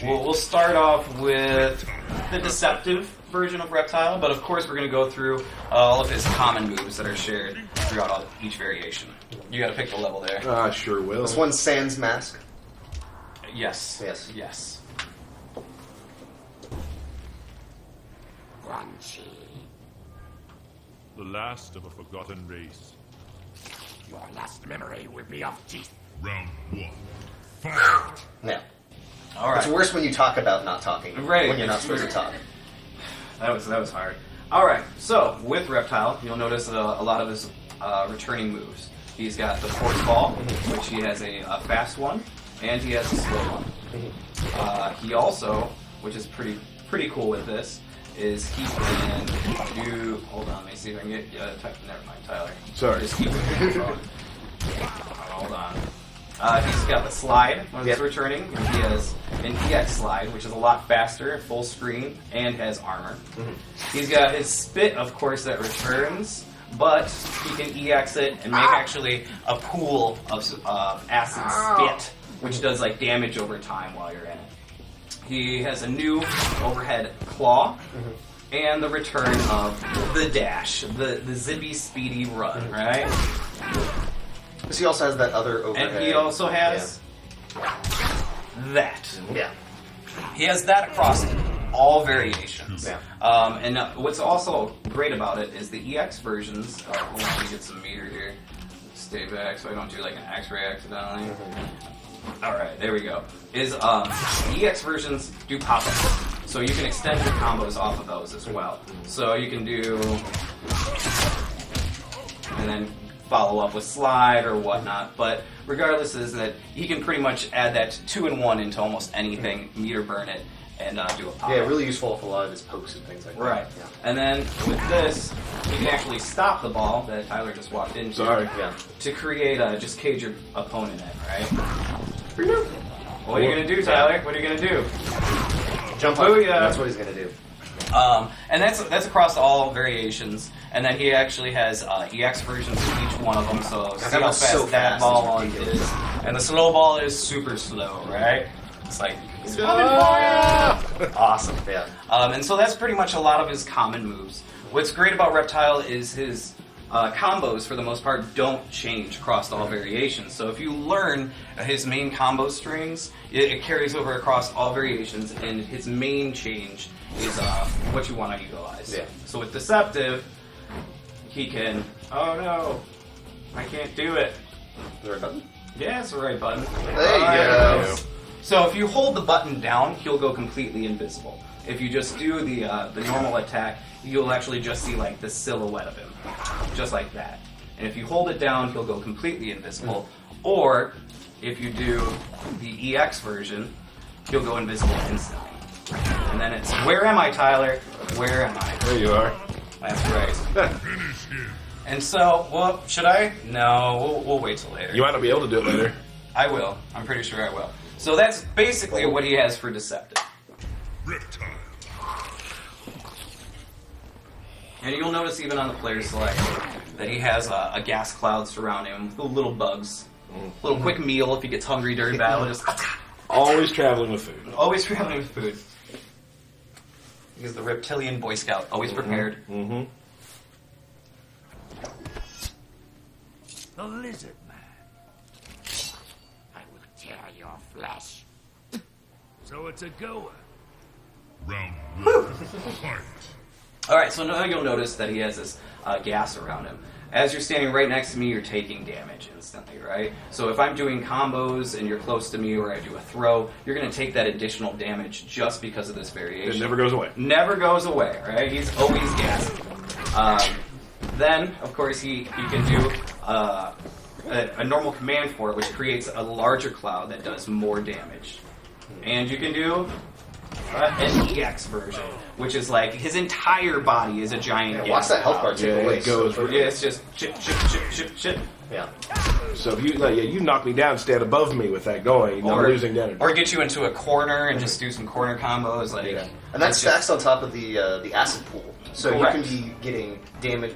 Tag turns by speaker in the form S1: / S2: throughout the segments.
S1: we'll start off with the deceptive version of Reptile, but of course we're going to go through all of his common moves that are shared throughout each variation. You got to pick the level there.
S2: I sure will.
S3: This one's Sans Mask.
S1: Yes.
S3: Yes.
S1: Yes.
S4: The last of a forgotten race.
S5: Your last memory will be of teeth.
S4: Round 1. Fight!
S3: Yeah.
S1: All right.
S3: It's worse when you talk about not talking.
S1: Right.
S3: When you're not supposed to talk.
S1: That was hard. All right. So with Reptile, you'll notice a lot of his returning moves. He's got the Force Ball, which he has a fast one, and he has a slow one. He also, which is pretty cool with this, is he can do. Hold on, let me see if I can get. Never mind, Tyler.
S2: Sorry.
S1: Just keep it hold on. He's got the slide when it's returning. And he has an EX slide, which is a lot faster, full screen, and has armor. He's got his spit, of course, that returns, but he can EX it and make actually a pool of acid spit, which does like damage over time while you're in it. He has a new overhead claw, and the return of the dash, the zippy, speedy run, right?
S3: Because he also has that other overhead.
S1: And he also has that.
S3: Yeah.
S1: He has that across all variations.
S3: Yeah.
S1: And what's also great about it is the EX versions. Hold on, let me get some meter here. Stay back so I don't do like an X-ray accidentally. Alright, there we go. Is EX versions do pop-ups. So you can extend your combos off of those as well. So you can do and then follow up with slide or whatnot. But regardless is that he can pretty much add that 2-in-1 into almost anything, meter burn it, and do a pop-up.
S3: Yeah, really useful for a lot of his pokes and things like that.
S1: Right.
S3: Yeah.
S1: And then with this, you can actually stop the ball that Tyler just walked into.
S2: Sorry.
S3: Yeah.
S1: To create just cage your opponent in, right? What are you going to do, Tyler? What are you going to do?
S3: Jump up.
S1: Booyah.
S3: That's what he's going to do.
S1: And that's across all variations. And then he actually has EX versions of each one of them, so see how fast
S3: so
S1: that
S3: fast,
S1: ball
S3: it's
S1: is.
S3: ridiculous.
S1: And the slow ball is super slow, right? It's like, it's coming for you! Awesome.
S3: Yeah.
S1: And so that's pretty much a lot of his common moves. What's great about Reptile is his combos, for the most part, don't change across all variations. So if you learn his main combo strings, it carries over across all variations, and his main change is what you want to utilize.
S3: Yeah.
S1: So with Deceptive, he can... Oh no, I can't do it.
S3: Is there a button?
S1: Yeah, it's the right button.
S3: There you go.
S1: So if you hold the button down, he'll go completely invisible. If you just do the normal attack, you'll actually just see like the silhouette of him, just like that. And if you hold it down, he'll go completely invisible. Or if you do the EX version, he'll go invisible instantly. And then it's, where am I, Tyler? Where am I?
S2: There you are.
S1: That's right. And so, well, should I? No, we'll wait till later.
S2: You might not be able to do it later.
S1: I will. I'm pretty sure I will. So that's basically what he has for Deceptive.
S4: Reptile.
S1: And you'll notice even on the player select that he has a gas cloud surrounding him with little bugs. A little quick meal if he gets hungry during battle. Just
S2: Always traveling with food.
S1: always traveling with food. He's the reptilian Boy Scout, always prepared.
S2: Mm-hmm.
S5: The lizard man. I will tear your flesh. So it's a goer.
S4: Round 1. Fight.
S1: Alright, so now you'll notice that he has this gas around him. As you're standing right next to me, you're taking damage instantly, right? So if I'm doing combos and you're close to me or I do a throw, you're going to take that additional damage just because of this variation.
S2: It never goes away.
S1: Never goes away, right? He's always gassing. Then, of course, he can do a normal command for it, which creates a larger cloud that does more damage. And you can do an EX version, which is like his entire body is a giant gas
S3: Watch that health bar
S1: cloud.
S3: take away.
S2: It goes.
S1: Yeah, it's just chip, chip, chip, chip, chip.
S3: Yeah.
S2: So if you knock me down, stand above me with that going, I'm losing damage.
S1: Or get you into a corner and just do some corner combos. Like,
S3: And that
S1: it's
S3: stacks on top of the acid pool. So
S1: Correct.
S3: you can be getting damage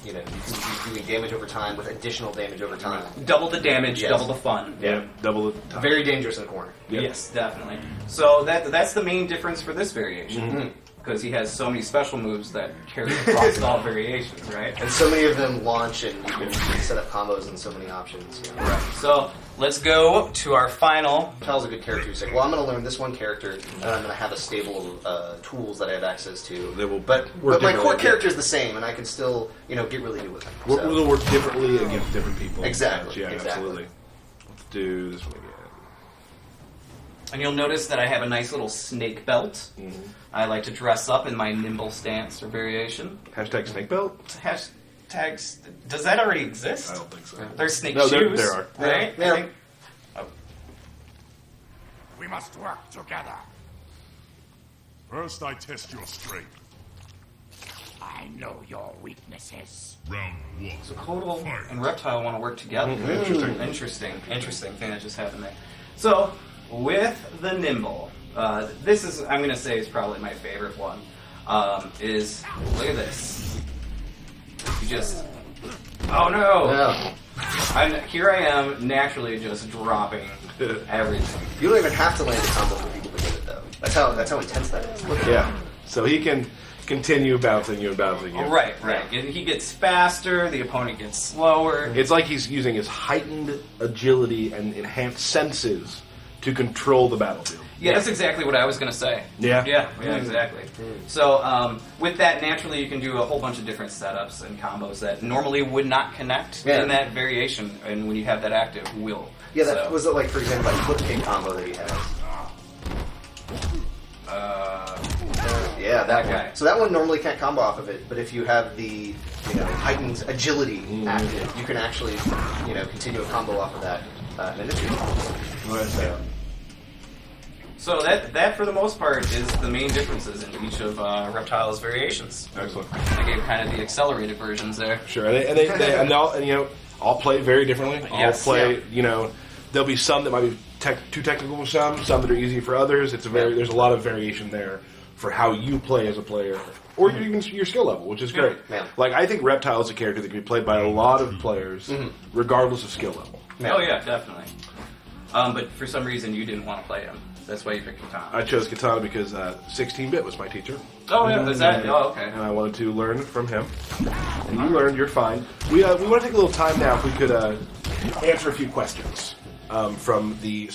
S3: you can be doing damage over time with additional damage over time.
S1: Double the damage,
S3: Yes.
S1: double the fun.
S2: Yeah, double the time.
S3: Very dangerous in the corner.
S2: Yep.
S1: Yes, definitely. So that's the main difference for this variation. Because he has so many special moves that carry across all variations, right?
S3: And so many of them launch, and you can set up combos and so many options. You know.
S1: Right. So let's go to our final.
S3: Kyle's a good character. He's like, well, I'm going to learn this one character, and I'm going to have a stable of tools that I have access to.
S2: They will
S3: but
S2: work
S3: my
S2: differently
S3: core
S2: again.
S3: character is the same, and I can still, get really good with him.
S2: We'll work differently against different people.
S3: Exactly,
S2: Yeah,
S3: exactly.
S2: absolutely. Let's do this one again.
S1: And you'll notice that I have a nice little snake belt. I like to dress up in my nimble stance or variation.
S2: Hashtag snake belt?
S1: Hashtags. Does that already exist?
S2: I don't think so.
S1: There's snake
S2: No,
S1: shoes.
S2: there are.
S1: Right?
S3: Yeah.
S1: I think-
S5: We must work together.
S4: First, I test your strength.
S5: I know your weaknesses.
S4: Round 1.
S1: So Kodal and Reptile want to work together. Interesting thing that just happened there. So, with the Nimble, this is, I'm going to say, is probably my favorite one, is, look at this. You just, oh no!
S3: Yeah.
S1: Here I am, naturally just dropping everything.
S3: You don't even have to land a combo for people to get it, though. That's how intense that is. Look at
S2: Yeah. So he can continue bouncing you and bouncing you.
S1: Right. And he gets faster, the opponent gets slower.
S2: It's like he's using his heightened agility and enhanced senses to control the battlefield.
S1: Yeah, that's exactly what I was going to say.
S2: Yeah?
S1: Yeah, exactly. So with that, naturally, you can do a whole bunch of different setups and combos that normally would not connect in that variation, and when you have that active, will.
S3: Yeah, that was like, for example, that flip kick combo that he has. Yeah, that
S1: guy.
S3: one. So that one normally can't combo off of it, but if you have the heightened agility active, you can actually continue a combo off of that initially.
S1: So that for the most part is the main differences in each of Reptile's variations.
S2: Excellent.
S1: I gave kind of the accelerated versions there.
S2: Sure. And they'll all play very differently.
S1: Yes,
S2: All play, there'll be some that might be too technical for some that are easy for others. There's a lot of variation there for how you play as a player, or even your skill level, which is great.
S3: Yeah.
S2: Like, I think Reptile is a character that can be played by a lot of players, regardless of skill level.
S1: Oh yeah, definitely. But for some reason you didn't want to play him. That's why you picked Katana.
S2: I chose Katana because 16-bit was my teacher.
S1: Oh yeah, is that? Oh okay.
S2: And I wanted to learn from him. And you learned, you're fine. We want to take a little time now if we could answer a few questions from the